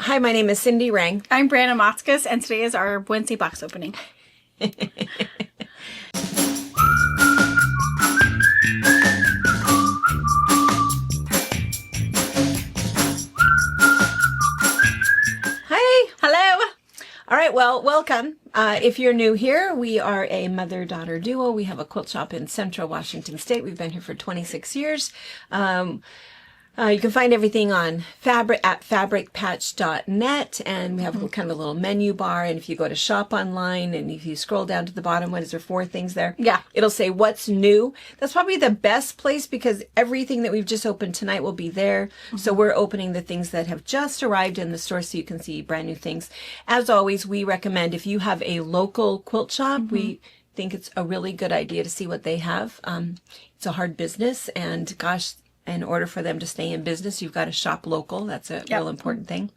Hi, my name is Cindy Rang. I'm Brianna Motzkus, and today is our Wednesday box opening. Hi. Hello. All right, well, welcome. If you're new here, we are a mother-daughter duo. We have a quilt shop in Central Washington State. We've been here for 26 years. You can find everything on fabricpatch.net, and we have kind of a little menu bar. And if you go to shop online and if you scroll down to the bottom, what is there, 4 things there? Yeah. It'll say what's new. That's probably the best place because everything that we've just opened tonight will be there. So we're opening the things that have just arrived in the store so you can see brand new things. As always, we recommend if you have a local quilt shop, we think it's a really good idea to see what they have. It's a hard business, and gosh, in order for them to stay in business, you've got to shop local. That's a real important thing.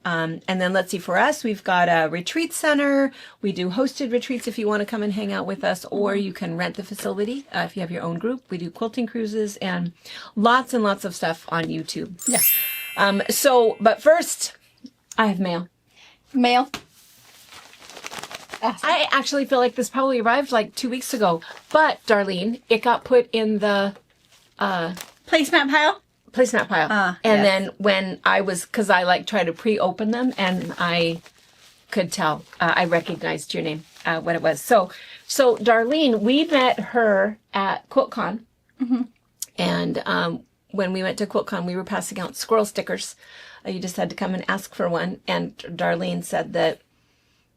And then let's see, for us, we've got a retreat center. We do hosted retreats if you want to come and hang out with us, or you can rent the facility if you have your own group. We do quilting cruises and lots of stuff on YouTube. Yeah. But first, I have mail. Mail. I actually feel like this probably arrived like 2 weeks ago, but Darlene, it got put in the Placemat pile. placemat pile. Then when I was, because I like try to pre-open them, and I could tell, I recognized your name, what it was. So Darlene, we met her at QuiltCon. And when we went to QuiltCon, we were passing out squirrel stickers. You just had to come and ask for one. And Darlene said that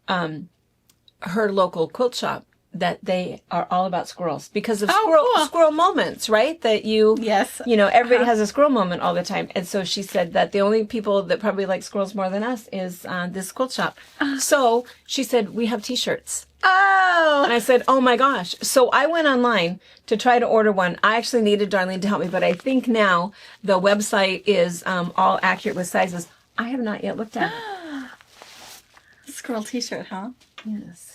her local quilt shop, that they are all about squirrels because of squirrel moments, right? That everybody has a squirrel moment all the time. And so she said that the only people that probably like squirrels more than us is this quilt shop. So she said, we have t-shirts. Oh. And I said, oh my gosh. So I went online to try to order one. I actually needed Darlene to help me, but I think now the website is all accurate with sizes. I have not yet looked at it. Squirrel t-shirt, huh? Yes.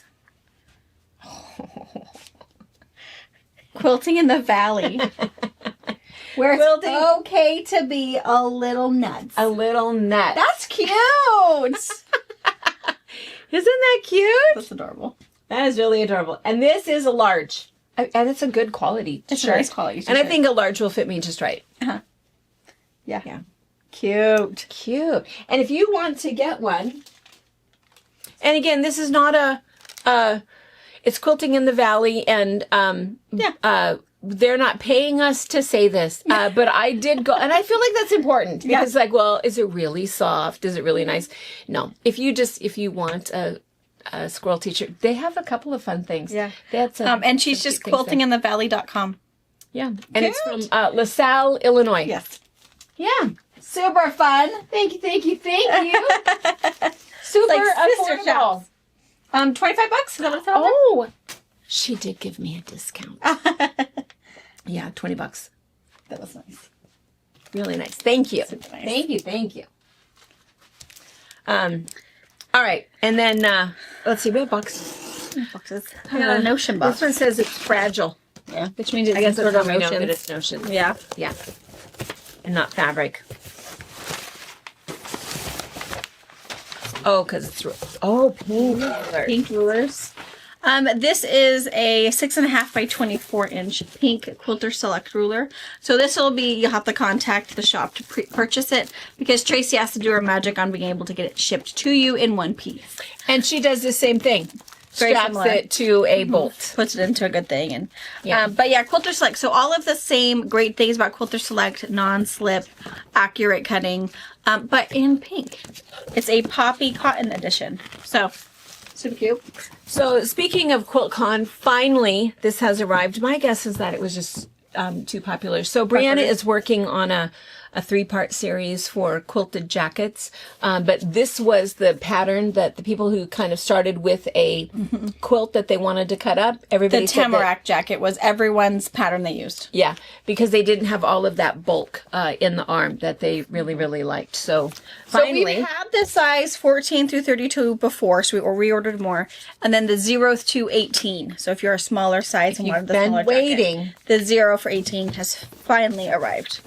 Quilting in the Valley. Where it's okay to be a little nuts. A little nut. That's cute. Isn't that cute? That's adorable. That is really adorable. And this is a large. And it's a good quality It's shirt. a nice quality And I t-shirt. think a large will fit me just right. Yeah. Cute. Cute. And if you want to get one, and again, this is not it's Quilting in the Valley, and they're not paying us to say this, but I did go, and I feel like that's important because, is it really soft? Is it really nice? No. If you want a squirrel t-shirt, they have a couple of fun things. Yeah. They had some, And she's just quiltinginthevalley.com. Yeah. And it's from LaSalle, Illinois. Yes. Yeah. Super fun. Thank you. Super Like sister affordable. shops. $25? Is that what it's on there? Oh, she did give me a discount. Yeah, $20. That was nice. Really nice. Thank you. Super nice. Thank you. All right, and then let's see. We have boxes. I got a notion box. This one says it's fragile. Yeah, which means it's I guess sort that's of how we know that notions. it's notions. Yeah. Yeah, and not fabric. Oh, because it's pink color. Pink rulers. This is a 6.5 by 24 inch pink Quilter Select ruler. So this will be, you'll have to contact the shop to purchase it because Tracy has to do her magic on being able to get it shipped to you in one piece. And she does the same thing. Very Straps similar. it to a bolt. Puts it into a good thing. And Yeah. Quilter Select. So all of the same great things about Quilter Select, non-slip, accurate cutting, but in pink. It's a poppy cotton edition. So super cute. So speaking of QuiltCon, finally this has arrived. My guess is that it was just too popular. So Brianna is working on a 3-part series for quilted jackets. But this was the pattern that the people who kind of started with a quilt that they wanted to cut up, everybody The said that- tamarack jacket was everyone's pattern they used. yeah, because they didn't have all of that bulk in the arm that they really, really liked. So finally, we've had the size 14 through 32 before, so we reordered more. And then the 0 to 18. So if you're a smaller size and wanted the been smaller waiting. jacket, the 0 for 18 has finally arrived.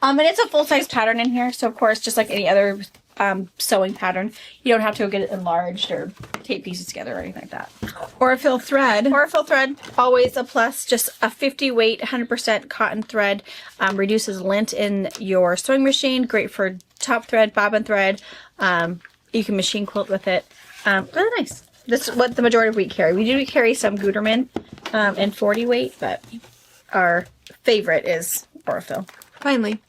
And it's a full-size pattern in here, so of course, just like any other sewing pattern, you don't have to go get it enlarged or tape pieces together or anything like that. Or a fill thread. Or a fill thread, always a plus. Just a 50 weight, 100% cotton thread. Reduces lint in your sewing machine. Great for top thread, bobbin thread. You can machine quilt with it. Really nice. This is what the majority of we carry. We do carry some Gutermann in 40 weight, but our favorite is Aurifil. Finally.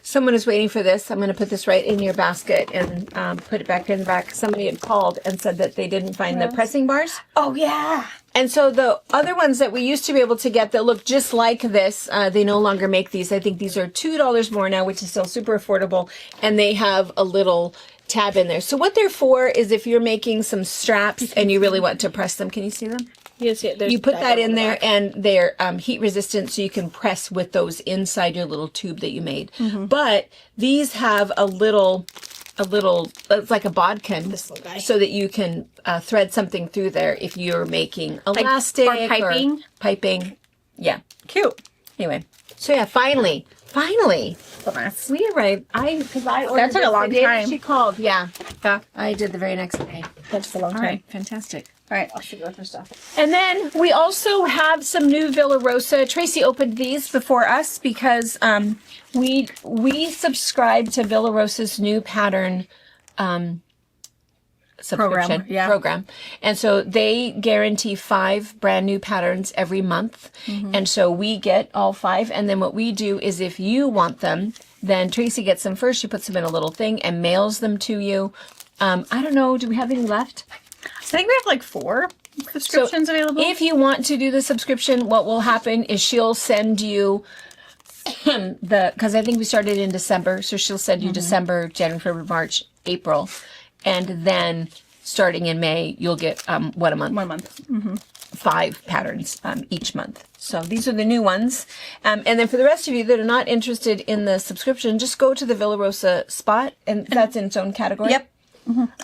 Someone is waiting for this. I'm going to put this right in your basket and put it back in the back. Somebody had called and said that they didn't find the pressing bars. Oh, yeah. And so the other ones that we used to be able to get that look just like this, they no longer make these. I think these are $2 more now, which is still super affordable. And they have a little tab in there. So what they're for is if you're making some straps and you really want to press them. Can you see them? You put that in there, and they're heat resistant, so you can press with those inside your little tube that you made. But these have a little, it's like a bodkin, so that you can thread something through there if you're making elastic or piping. Piping. Yeah. Cute. Anyway, so yeah, finally, So nice. we arrived. Because I ordered That took a this long the day that time. She called. Yeah, Yeah. I did the very next day. That took a long All time. right, fantastic. All right, I'll show you other stuff. And then we also have some new Villa Rosa. Tracy opened these before us because we subscribe to Villa Rosa's new pattern subscription program. And so they guarantee 5 brand new patterns every month. And so we get all 5. And then what we do is if you want them, then Tracy gets them first. She puts them in a little thing and mails them to you. I don't know. Do we have any left? I think we have like 4 subscriptions available. If you want to do the subscription, what will happen is she'll send you because I think we started in December, so she'll send you December, January, February, March, April, and then starting in May, you'll get a month? 1 month. 5 patterns each month. So these are the new ones. And then for the rest of you that are not interested in the subscription, just go to the Villa Rosa spot, and that's in its own category. Yep.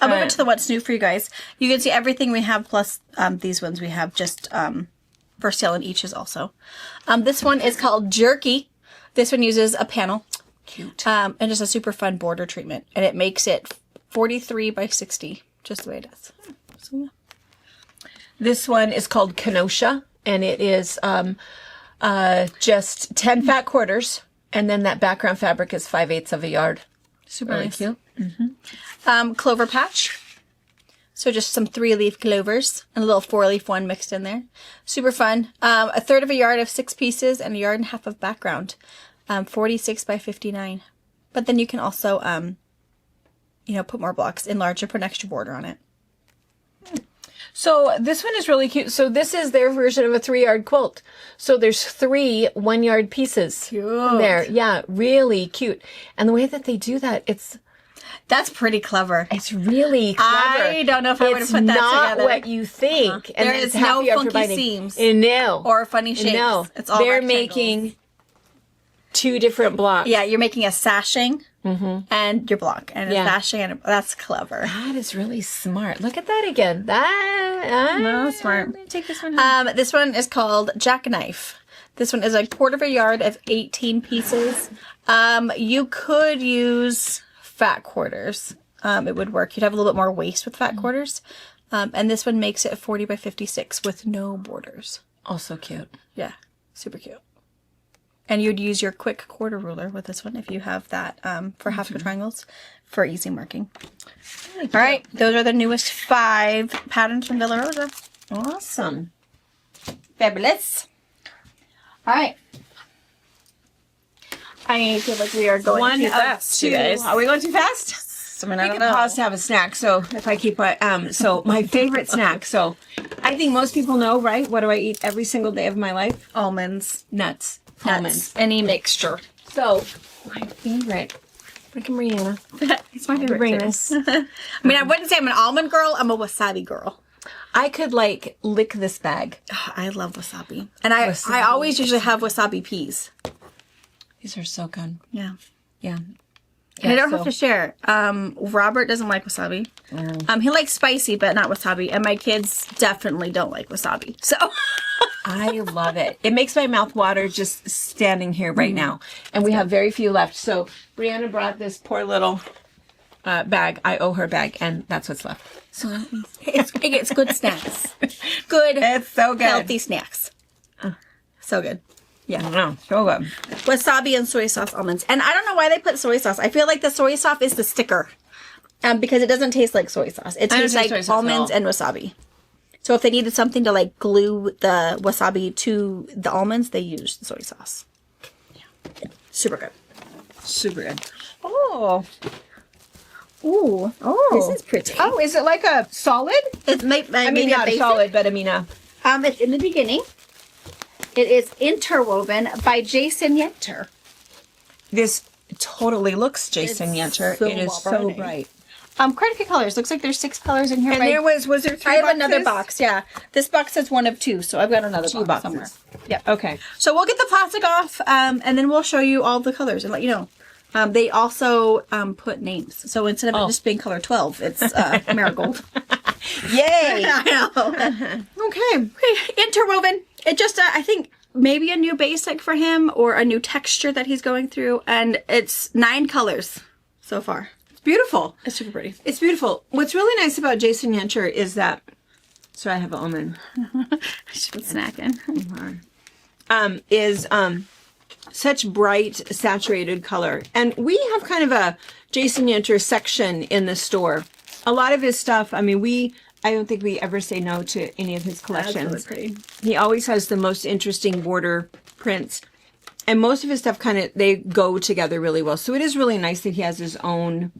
I'll move it to the what's new for you guys. You can see everything we have plus these ones we have just for sale in each is also. This one is called Jerky. This one uses a panel. Cute. And just a super fun border treatment. And it makes it 43 by 60, just the way it is. So, yeah. This one is called Kenosha, and it is just 10 fat quarters, and then that background fabric is 5/8 of a yard. Super Really nice. cute. Clover patch. So just some 3-leaf clovers and a little 4-leaf one mixed in there. Super fun. 1/3 of a yard of 6 pieces and 1.5 yards of background. 46 by 59. But then you can also, put more blocks, enlarge or put an extra border on it. So this one is really cute. So this is their version of a 3-yard quilt. So there's 3 1-yard pieces there. Yeah, really cute. And the way that they do that, That's pretty clever. it's really clever. I don't know if I would have put that It's not together. what you think. And There it's is half no a yard for funky binding. seams. No. Or funny shapes. No. It's all They're rectangles. making 2 different blocks. Yeah, you're making a sashing and your block. And a Yeah. sashing and that's clever. That is really smart. Look at that again. No, smart. Let me take this one home. This one is called Jackknife. This one is 1/4 of a yard of 18 pieces. You could use fat quarters. It would work. You'd have a little bit more waste with fat quarters. And this one makes it 40 by 56 with no borders. Also cute. Yeah, super cute. And you'd use your quick quarter ruler with this one if you have that for half square triangles for easy marking. All right, those are the newest 5 patterns from Villa Rosa. Awesome. Fabulous. All right. I feel like we are going One too of fast, you 2. guys. Are we going too fast? I mean, I We don't can know. pause to have a snack. So if I keep so my favorite snack. So I think most people know, right? What do I eat every single day of my life? Almonds. Nuts. Nuts. Almonds. Any mixture. So my favorite. Look at Mariana. It's my favorite. Bring too. this. I mean, I wouldn't say I'm an almond girl. I'm a wasabi girl. I could like lick this bag. Ugh, I love wasabi. And I Wasabi. always usually have wasabi peas. These are so good. Yeah. Yeah. And I don't have to share. Robert doesn't like wasabi. He likes spicy, but not wasabi. And my kids definitely don't like wasabi. So I love it. It makes my mouth water just standing here right now. And we have very few left. So Brianna brought this poor little bag. I owe her bag, and that's what's left. So it's good snacks. Good, It's so good. healthy snacks. So good. I know. So good. Wasabi and soy sauce almonds. And I don't know why they put soy sauce. I feel like the soy sauce is the sticker. Because it doesn't taste like soy sauce. It I don't tastes taste soy like sauce at almonds all. and wasabi. So if they needed something to like glue the wasabi to the almonds, they used the soy sauce. Yeah. Super good. Super good. Oh. Ooh. Oh. This is pretty. Oh, is it like a solid? It may, I mean, not basic. solid, but I mean It's in the beginning. It is Interwoven by Jason Yenter. this totally looks Jason It's Yenter. so It is so bright. bright. Quite a few colors. Looks like there's 6 colors in here. And by- there was there 3 I have boxes? another box, yeah. This box says 1 of 2, so I've got another 2 box boxes. somewhere. Yeah. Okay. So we'll get the plastic off, and then we'll show you all the colors and let you know. They also put names. So instead of it just being color 12, it's marigold. Yay! I know. Okay. Interwoven. It just, I think, maybe a new basic for him or a new texture that he's going through. And it's 9 colors so far. It's beautiful. It's super pretty. It's beautiful. What's really nice about Jason Yenter is that, so I have an almond, She's been snacking. is such bright, saturated color. And we have kind of a Jason Yenter section in the store. A lot of his stuff, I mean, I don't think we ever say no to any of his collections. That's really pretty. He always has the most interesting border prints. And most of his stuff they go together really well. So it is really nice that he has his own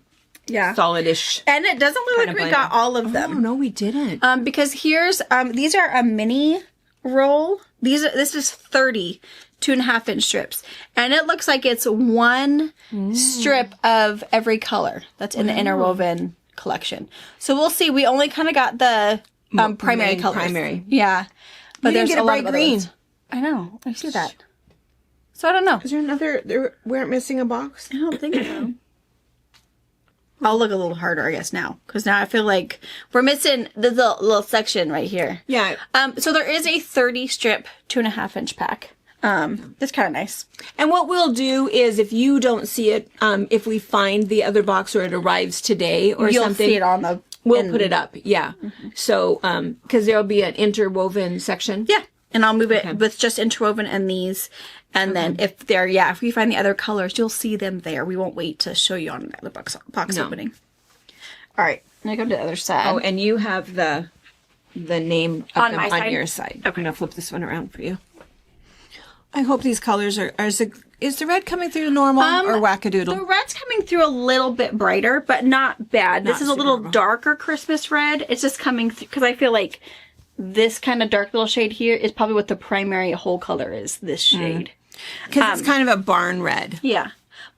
Yeah. solidish. And it doesn't look like Kinda we blended. got all of Oh, them. no, we didn't. Because here's these are a mini roll. This is 30 2.5-inch strips, and it looks like it's 1 strip of every color that's in the Interwoven collection. So we'll see. We only kind of got the primary main colors. primary. Yeah, but We didn't there's get a lot bright of other green. ones. I know. I see that. So I don't know. Is there another? We aren't missing a box. I don't think so. I'll look a little harder, I guess, now. Because now I feel like we're missing the little section right here. Yeah. So there is a 30 strip 2.5-inch pack. That's kind of nice. And what we'll do is, if you don't see it, if we find the other box or it arrives today or You'll something, see it on the. we'll put it up. Yeah. So, because there'll be an interwoven section. Yeah, and I'll move it with just Interwoven and these, and then if we find the other colors, you'll see them there. We won't wait to show you on the box No. opening. All right, now go to the other side. Oh, and you have the name of On them my on side? your side. Okay. I'm gonna flip this one around for you. I hope these colors are. Is the red coming through normal or wackadoodle? The red's coming through a little bit brighter, but not bad. This is a super little normal. darker Christmas red. It's just coming through because I feel like this kind of dark little shade here is probably what the primary whole color is. This shade. Because it's kind of a barn red. Yeah.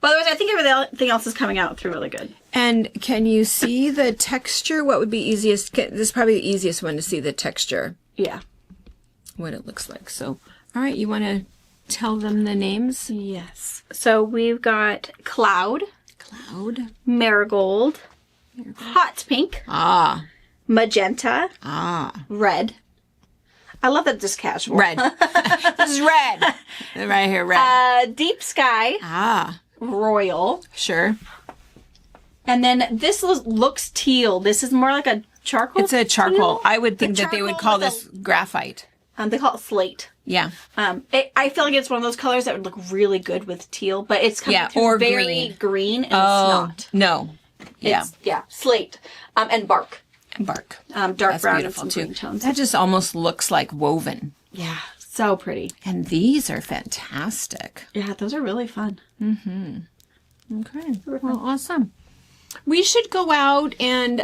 But otherwise, I think everything else is coming out through really good. And can you see the texture? What would be easiest? This is probably the easiest one to see the texture, Yeah. what it looks like. So, all right, you want to tell them the names? Yes. So we've got Cloud, Cloud. Marigold, Hot Pink, Ah. Magenta, Ah. Red. I love that just casual. Red. This is red. Right here, red. Deep Sky, Ah. Royal. Sure. And then this looks teal. This is more like a charcoal. It's a charcoal. teal? I would think The that they would charcoal call with this graphite. they call it slate. Yeah. I feel like it's one of those colors that would look really good with teal, but it's coming Yeah, through or very green, and Oh, it's not. no. Yeah. It's, slate. And bark. Bark. Dark That's brown beautiful and some too. green tones. That just almost looks like woven. Yeah, so pretty. And these are fantastic. Yeah, those are really fun. Okay. Well, awesome. We should go out and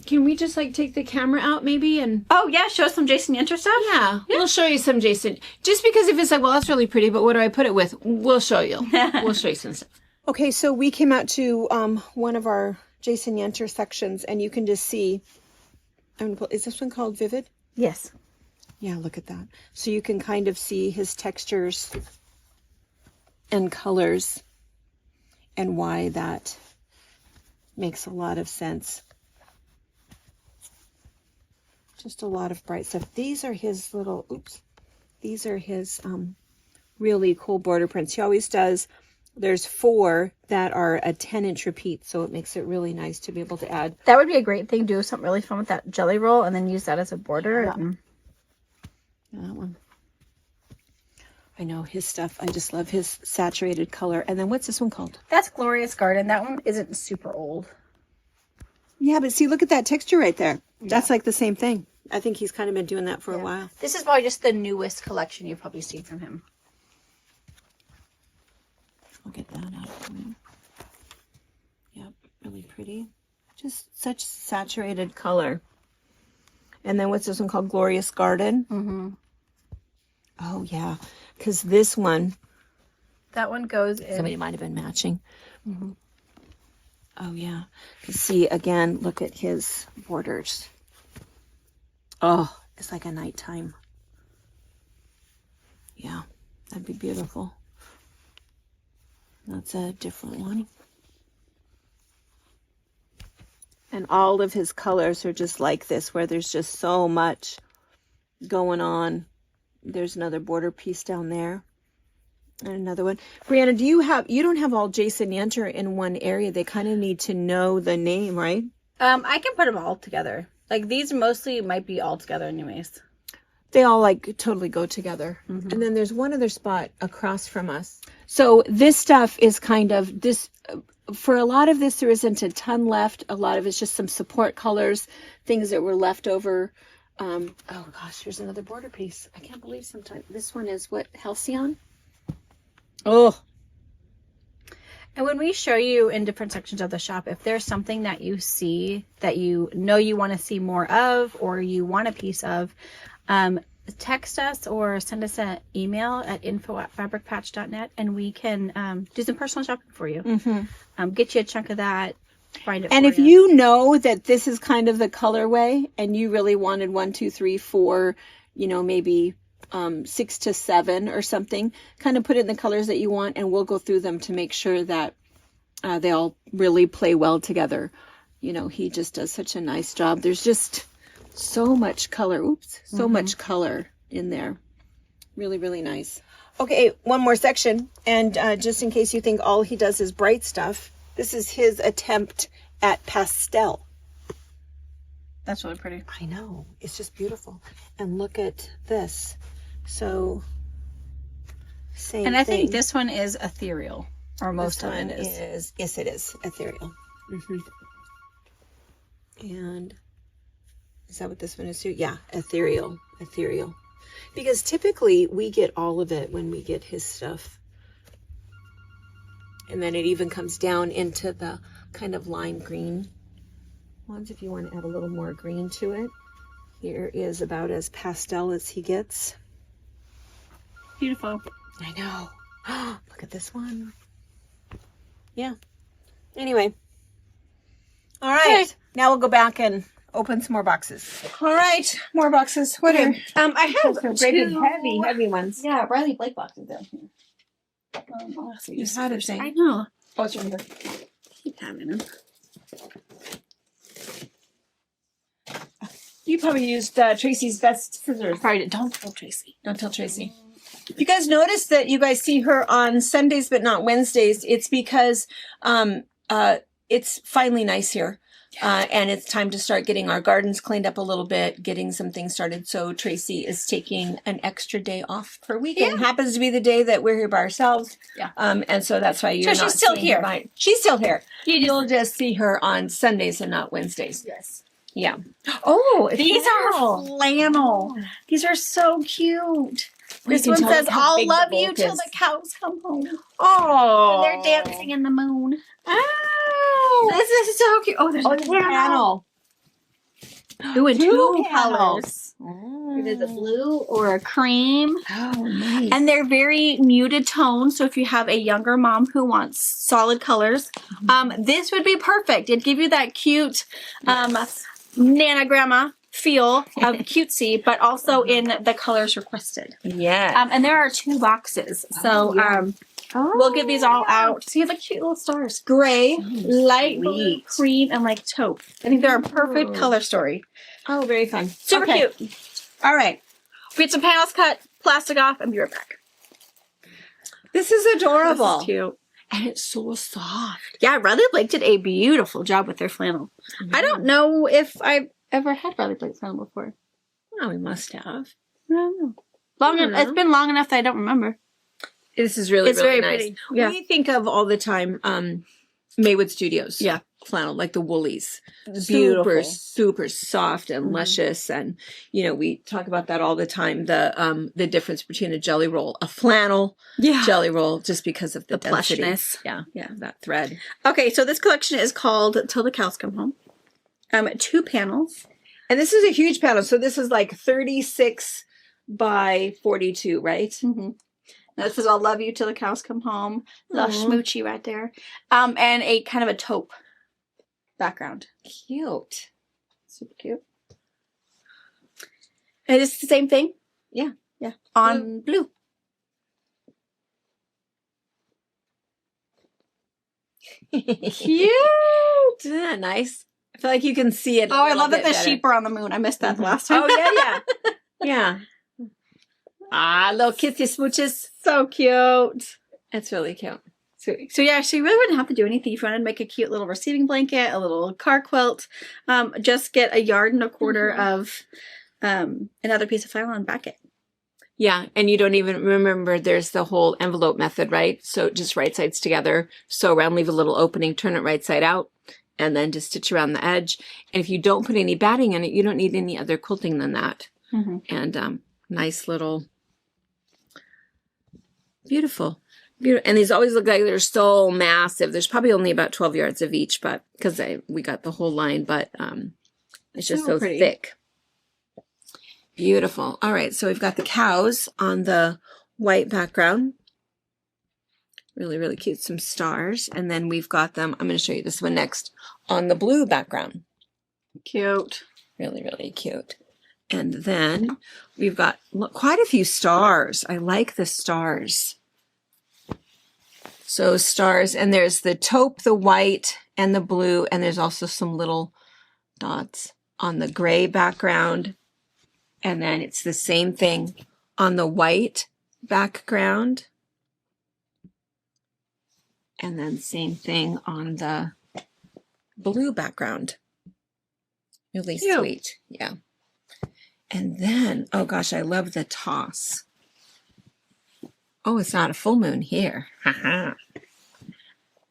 can we just like take the camera out maybe and Oh yeah, show us some Jason Yenter stuff. yeah, we'll show you some Jason. Just because if it's like, well, that's really pretty, but what do I put it with? We'll show you. We'll show you some stuff. Okay, so we came out to one of our Jason Yenter sections, and you can just see. Is this one called Vivid? Yes. Yeah, look at that. So you can kind of see his textures and colors and why that makes a lot of sense. Just a lot of bright stuff. These are his little, these are his really cool border prints. He always does, there's 4 that are a 10-inch repeat, so it makes it really nice to be able to add. That would be a great thing. Do something really fun with that jelly roll and then use that as a border. Yeah. That one. I know his stuff. I just love his saturated color. And then what's this one called? That's Glorious Garden. That one isn't super old. Yeah, but see, look at that texture right there. Yeah. That's like the same thing. I think he's kind of been doing that for a while. This is probably just the newest collection you've probably seen from him. I'll get that out for you. Yep, really pretty. Just such saturated color. And then what's this one called? Glorious Garden? Mm-hmm. Oh, yeah. Because this one... That one goes in... Somebody might have been matching. Mm-hmm. Oh, yeah. See, again, look at his borders. Oh, it's like a nighttime. Yeah, that'd be beautiful. That's a different one. And all of his colors are just like this, where there's just so much going on. There's another border piece down there. And another one. Brianna, you don't have all Jason Yenter in one area. They kind of need to know the name, right? I can put them all together. Like these mostly might be all together anyways. They all like totally go together. Mm-hmm. And then there's one other spot across from us. So this stuff is kind of this, for a lot of this, there isn't a ton left. A lot of it's just some support colors, things that were left over. Oh gosh, here's another border piece. I can't believe sometimes. This one is what, Halcyon? Oh. And when we show you in different sections of the shop, if there's something that you see that you know you want to see more of or you want a piece of, text us or send us an email at info@fabricpatch.net and we can do some personal shopping for you. Mm-hmm. Get you a chunk of that, find it. And if you know that this is kind of the colorway and you really wanted 1, 2, 3, 4, maybe 6 to 7 or something, kind of put it in the colors that you want and we'll go through them to make sure that they all really play well together. He just does such a nice job. There's just so much color. Much color in there. Really, really nice. Okay, one more section. And just in case you think all he does is bright stuff, this is his attempt at pastel. That's really pretty. I know. It's just beautiful. And look at this. So, same And I thing. think this one is ethereal. Or most of it is. Yes, it is. Ethereal. Mm-hmm. And... is that what this one is too? Yeah, ethereal. Because typically we get all of it when we get his stuff. And then it even comes down into the kind of lime green ones if you want to add a little more green to it. Here is about as pastel as he gets. Beautiful. I know. Look at this one. Yeah. Anyway. All right. Okay. Now we'll go back and open some more boxes. All right, more boxes. What are I have some great heavy ones. Yeah, Riley Blake boxes down here. You had it. I know. Oh, it's right here. Keep having them. You probably used Tracy's best preserves. Probably did. Don't tell Tracy. Don't tell Tracy. If you guys notice that you guys see her on Sundays but not Wednesdays, it's because it's finally nice here. And it's time to start getting our gardens cleaned up a little bit, getting some things started. So Tracy is taking an extra day off per week. Yeah. It happens to be the day that we're here by ourselves. Yeah. And so that's why you're not she's still here. She's still here. You'll just see her on Sundays and not Wednesdays. Yes. Yeah. Oh, these are flannel. These are so cute. This one says, "I'll love you till the cows come home." Oh. And they're dancing in the moon. Oh. This is so cute. Oh, there's a panel. Ooh, and two colors. Oh. There's a blue or a cream. Oh, nice. And they're very muted tones. So if you have a younger mom who wants solid colors, this would be perfect. It'd give you that cute Nana Grandma feel of cutesy, but also in the colors requested. Yeah. And there are 2 boxes. So We'll get these all out. So you have like cute little stars. Gray. Light blue, Sweet. cream, and like taupe. I think they're a perfect color story. Oh, very fun. Super Okay. cute. All right. We get some panels cut, plastic off, and be right back. This is adorable. This is cute. And it's so soft. Yeah, Riley Blake did a beautiful job with their flannel. I don't know if I've ever had Riley Blake flannel before. Oh, we must have. I don't know. I don't know. It's been long enough that I don't remember. This is really, It's really very nice. pretty. Yeah. We think of all the time Maywood Studios. Yeah. Flannel, like the woolies. Beautiful. Super, super soft and luscious. And, you know, we talk about that all the time. The difference between a jelly roll, a flannel Yeah. jelly roll, just because of the density. plushness. Yeah. Yeah. That thread. Okay, so this collection is called Till the Cows Come Home. 2 panels. And this is a huge panel. So this is like 36 by 42, right? Mm-hmm. This is all Love You Till the Cows Come Home. Love Aw. Schmoochy right there. And a kind of a taupe background. Cute. Super cute. And it's the same thing? Yeah. Yeah. On blue. Cute. Isn't that nice? I feel like you can see it. Oh, I love that the sheep are on the moon. I missed that the last time. Oh, yeah, yeah. Yeah. Ah, little kissy smooches. So cute. It's really cute. So yeah, so you really wouldn't have to do anything. If you wanted to make a cute little receiving blanket, a little car quilt, just get 1.25 yards of another piece of flannel and back it. Yeah, and you don't even remember there's the whole envelope method, right? So just right sides together, sew around, leave a little opening, turn it right side out, and then just stitch around the edge. And if you don't put any batting in it, you don't need any other quilting than that. Mm-hmm. And nice little, beautiful. And these always look like they're so massive. There's probably only about 12 yards of each, but because we got the whole line, but it's just so pretty. thick. Beautiful. All right, so we've got the cows on the white background. Really, really cute. Some stars. And then we've got them, I'm going to show you this one next, on the blue background. Cute. Really, really cute. And then we've got quite a few stars. I like the stars. So stars, and there's the taupe, the white, and the blue, and there's also some little dots on the gray background. And then it's the same thing on the white background. And then same thing on the blue background. Really Cute. sweet. Yeah. And then, oh gosh, I love the toss. Oh, it's not a full moon here. Haha.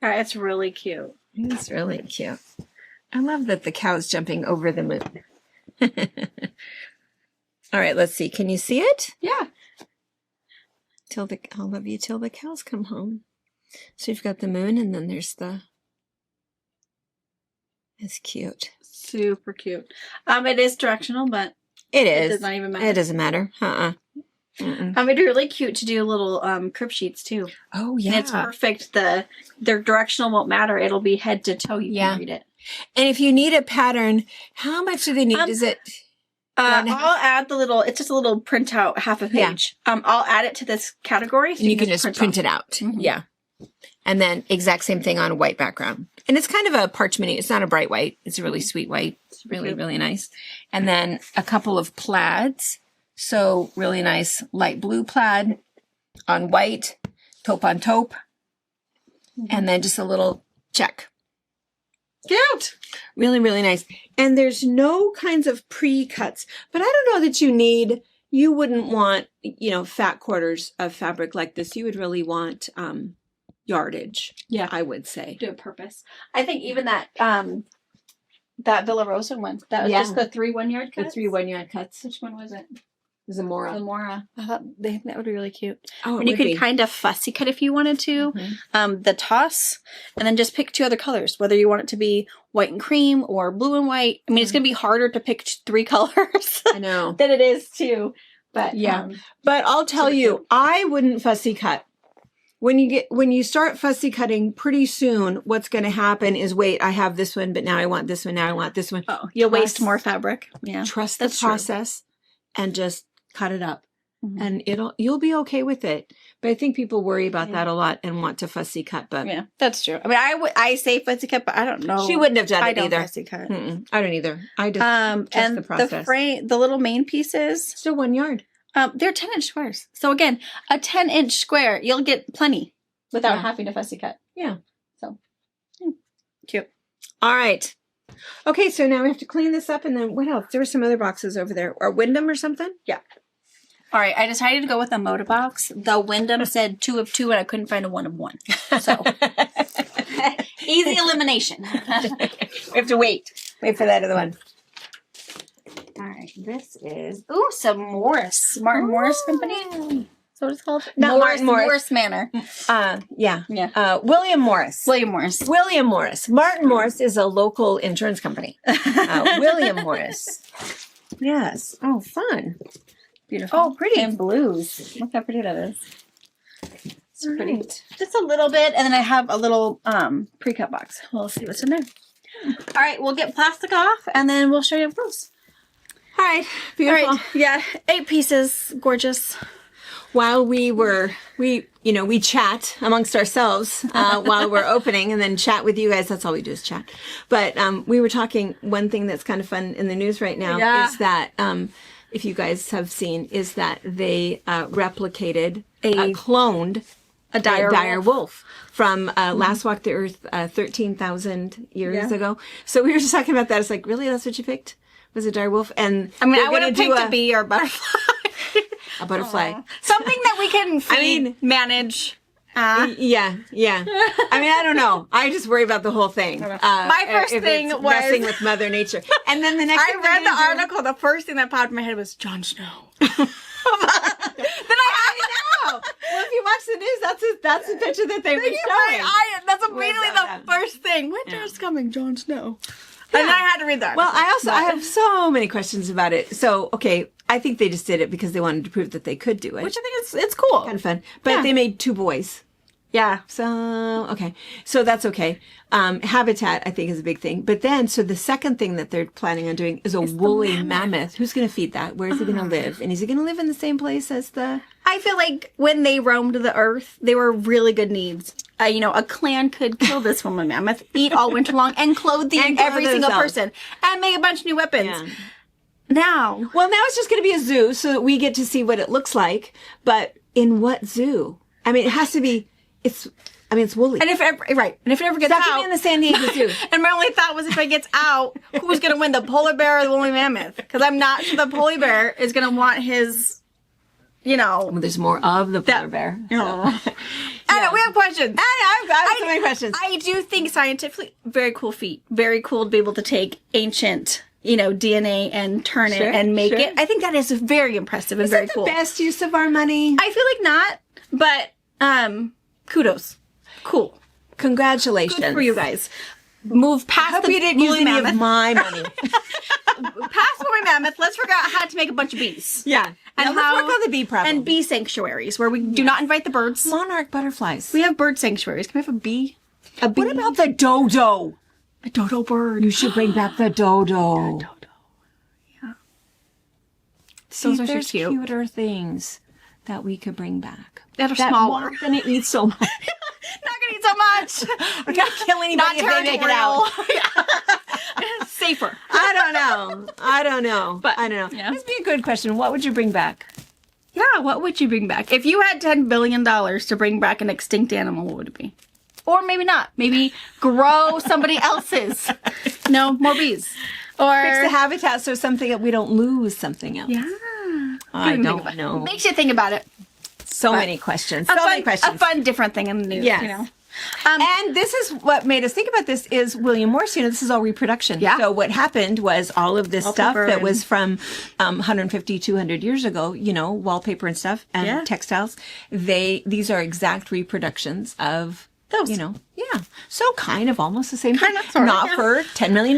It's really cute. It's really cute. I love that the cow's jumping over the moon. All right, let's see. Can you see it? Yeah. I'll love you till the cows come home. So you've got the moon, and then there's the. It's cute. Super cute. It is directional, but It it is. does not even matter. It doesn't matter. Mm-mm. It'd be really cute to do little crib sheets too. Oh yeah. And it's perfect. Their directional won't matter. It'll be head to toe. You Yeah. can read it. And if you need a pattern, how much do they need? Is it? I'll add the little. It's just a little printout, half a Yeah. page. I'll add it to this category. So You can just print off. it out. Mhm. Yeah. And then exact same thing on a white background. And it's kind of a parchment. It's not a bright white. It's a really sweet white. It's really, cute. really nice. And then a couple of plaids. So really nice light blue plaid on white, taupe on taupe. And then just a little check. Cute. Really, really nice. And there's no kinds of pre-cuts, but I don't know that you wouldn't want, fat quarters of fabric like this. You would really want yardage. Yeah. I would say. Do it purpose. I think even that Villa Rosa one. That was Yeah. just the 3 1-yard cuts. 1-yard cuts. Which one was it? Zamora. Zamora. I thought that would be really cute. Oh, And you could kind of fussy cut if you wanted to. The toss, and then just pick 2 other colors, whether you want it to be white and cream or blue and white. I mean, it's going to be harder to pick 3 colors I know. than it is too. But Yeah. But I'll tell Super you, cute. I wouldn't fussy cut. When you start fussy cutting, pretty soon what's going to happen is, wait, I have this one, but now I want this one. Now I want this one. you'll waste Trust- more fabric. Yeah. Trust the That's true. process and just cut it up. and you'll be okay with it. But I think people worry about that a lot and want to fussy cut. But Yeah, that's true. I mean, I say fussy cut, but I don't know. she wouldn't have done I it don't either. fussy cut. I don't either. I just trust and the process. the little main pieces, Still 1 yard. they're 10-inch squares. So again, a 10-inch square, you'll get plenty without having to fussy cut. Yeah. So cute. All right. Okay, so now we have to clean this up, and then what else? There were some other boxes over there, or Wyndham or something. Yeah. All right, I decided to go with a Moda box. The Wyndham said 2 of 2, and I couldn't find a 1 of 1. So easy elimination. We have to wait for that other one. All right, this is some Martin Morris Company. That's what it's called. Not Martin Morris. Morris Manor. Yeah. William Morris. William Morris. William Morris. Martin Morris is a local insurance company. William Morris. Yes. Oh, fun. Beautiful. Oh, pretty. And blues. Look how pretty that is. It's pretty. Right. Just a little bit, and then I have a little pre-cut box. We'll see what's in there. All right, we'll get plastic off, and then we'll show you up close. All right. Beautiful. All right. Yeah, 8 pieces. Gorgeous. While we chat amongst ourselves while we're opening, and then chat with you guys. That's all we do is chat. But we were talking. One thing that's kind of fun in the news right now is that if you guys have seen, is that they replicated cloned a dire wolf from Last Walk the Earth 13,000 years ago. So we were just talking about that. It's like, really, that's what you picked? Was a dire wolf? And I mean, I would have picked a bee or a butterfly. A butterfly. Something that we can feed, manage. Yeah. I mean, I don't know. I just worry about the whole thing. My first thing was messing with Mother Nature. And then the next I read the article. The first thing that popped in my head was Jon Snow. Then I know. Well, if you watch the news, that's the picture that they were showing. That's immediately the first thing. Winter is coming, Jon Snow. Yeah. And I had to read that. Well, I have so many questions about it. So, okay, I think they just did it because they wanted to prove that they could do it. Which I think it's cool. Kind of fun. But they made 2 boys. Yeah. So, okay. So that's okay. Habitat, I think, is a big thing. But then, so the second thing that they're planning on doing is a woolly mammoth. Who's going to feed that? Where is he going to live? And is he going to live in the same place as the... I feel like when they roamed the earth, they were really good needs. A clan could kill this woolly mammoth, eat all winter long, and clothe every single person, and make a bunch of new weapons. Yeah. Now it's just going to be a zoo so that we get to see what it looks like. But in what zoo? I mean, it has to be... It's woolly. And if it ever gets out, out, be in the San Diego Zoo. And my only thought was, if it gets out, who's going to win, the polar bear or the woolly mammoth? Because I'm not sure the polar bear is going to want his, Well, there's more of the polar bear. So. I know, we have questions. I have so many questions. I do think scientifically, very cool feat. Very cool to be able to take ancient, DNA and turn it and make it. I think that is very impressive and very cool. Is it the best use of our money? I feel like not, but kudos. Cool. Congratulations. Good for you guys. Move past I hope you didn't use any of my money. Past woolly mammoth, let's figure out how to make a bunch of bees. Yeah. And let's work on the bee problem. And bee sanctuaries where we do not invite the birds. Monarch butterflies. We have bird sanctuaries. Can we have a bee? A bee? What about the dodo? A dodo bird. You should bring back the dodo. Yeah. See, those are there's so cute. Cuter things that we could bring back. That are smaller. Not going to eat so much. Not going to eat so much. We're going to kill anybody if they make it out. Safer. I don't know. But I don't know. Yeah. This would be a good question. What would you bring back? Yeah, what would you bring back? If you had $10 billion to bring back an extinct animal, what would it be? Or maybe not. Maybe grow somebody else's. No, more bees. Or Fix the habitat so something that we don't lose something else. Yeah. I don't know. Makes you think about it. So many questions. A fun, different thing in the news. Yes. And this is what made us think about this is William Morris. This is all reproduction. Yeah. So what happened was all of this stuff Wallpaper that was from 150, 200 years ago, wallpaper and stuff and textiles. These are exact reproductions of those. Yeah. So kind of almost the same thing. Sort of, Not for $10 million.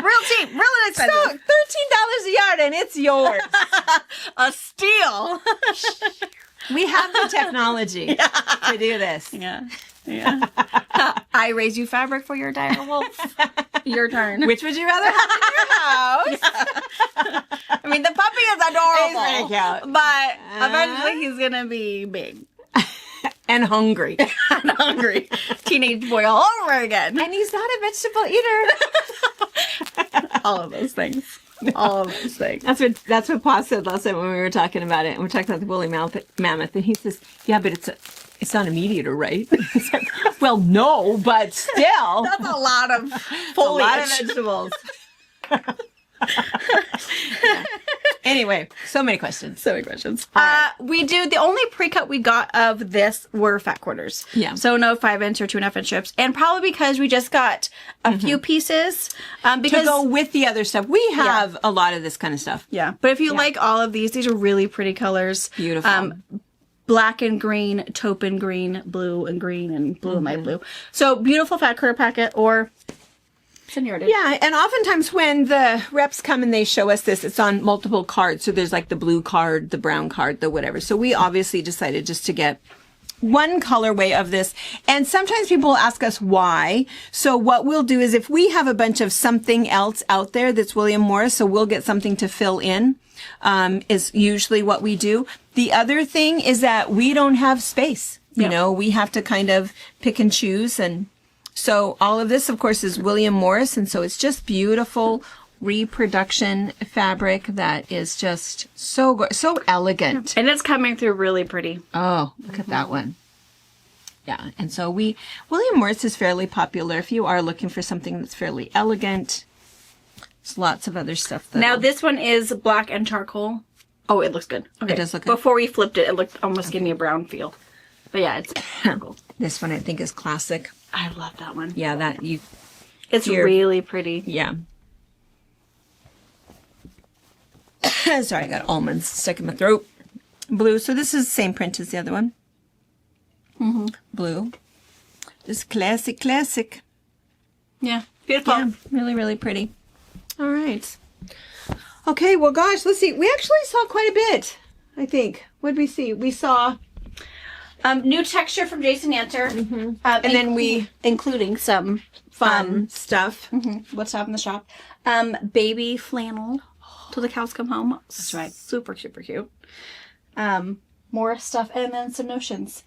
Real cheap, real inexpensive. So $13 a yard and it's yours. A steal. We have the technology to do this. Yeah. I raise you fabric for your dire wolf. Your turn. Which would you rather have in your house? I mean, the puppy is adorable. He's very cute. But eventually he's going to be big. And hungry. And hungry. Teenage boy all over again. And he's not a vegetable eater. All of those things. All of those things. That's what Pa said last night when we were talking about it. And we're talking about the woolly mammoth. And he says, yeah, but it's not a meat eater, right? It's like, well, no, but still. That's a lot of A lot of foliage. vegetables. Yeah. Anyway, so many questions. So many questions. right. The only pre-cut we got of this were fat quarters. Yeah. So no 5-inch or 2.5-inch strips. And probably because we just got a few pieces. Because To go with the other stuff. We have a lot of this kind of stuff. yeah. But if you like all of these are really pretty colors. Beautiful. Black and green, taupe and green, blue and green, and blue and light blue. So beautiful fat quarter packet or seniority. Yeah, and oftentimes when the reps come and they show us this, it's on multiple cards. So there's like the blue card, the brown card, the whatever. So we obviously decided just to get one colorway of this. And sometimes people will ask us why. So what we'll do is if we have a bunch of something else out there that's William Morris, so we'll get something to fill in, is usually what we do. The other thing is that we don't have space. You know, we have to kind of pick and choose. And so all of this, of course, is William Morris. And so it's just beautiful reproduction fabric that is just so elegant. And it's coming through really pretty. Oh, look at that one. Yeah. And so William Morris is fairly popular. If you are looking for something that's fairly elegant, there's lots of other stuff. Now this one is black and charcoal. Oh, it looks good. Okay. It does look good. Before we flipped it, it looked almost gave me a brown feel. But yeah, it's charcoal. This one I think is classic. I love that one. Yeah, It's here. really pretty. yeah. Sorry, I got almonds stuck in my throat. Blue. So this is the same print as the other one. Mm-hmm. Blue. Just classic. Yeah. Beautiful. Yeah, really, really pretty. All right. Okay, well, gosh, let's see. We actually saw quite a bit, I think. What did we see? We saw... New texture from Jason Anter. Mm-hmm. And then we... Including some Fun stuff. what's up in the shop. Baby flannel till the cows come home. That's right. Super, super cute. More stuff and then some notions.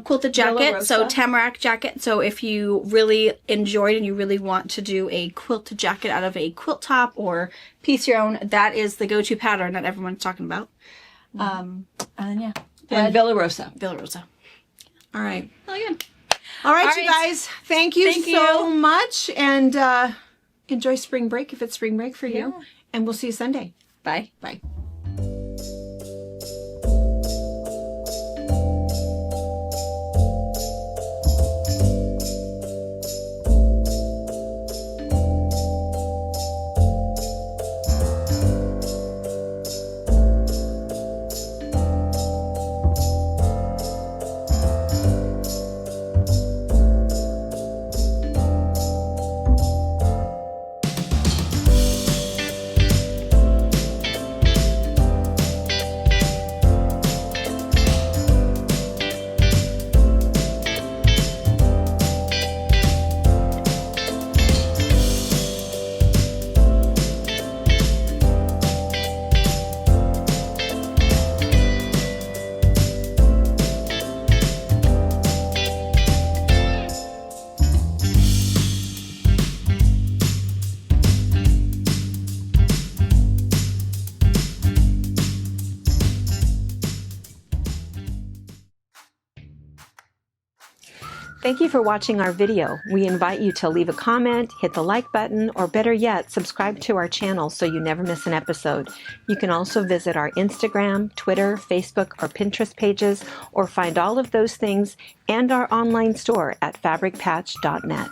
Quilted jacket, Rosa. so tamarack jacket. So if you really enjoyed and you really want to do a quilted jacket out of a quilt top or piece your own, that is the go-to pattern that everyone's talking about. And then yeah, And Villa Rosa. Villa Rosa. All right. Really good. All right, All you right. guys. Thank you Thank so you. much. And enjoy spring break if it's spring break for you. Yeah. And we'll see you Sunday. Bye. Bye. Thank you for watching our video. We invite you to leave a comment, hit the like button, or better yet, subscribe to our channel so you never miss an episode. You can also visit our Instagram, Twitter, Facebook, or Pinterest pages, or find all of those things and our online store at fabricpatch.net.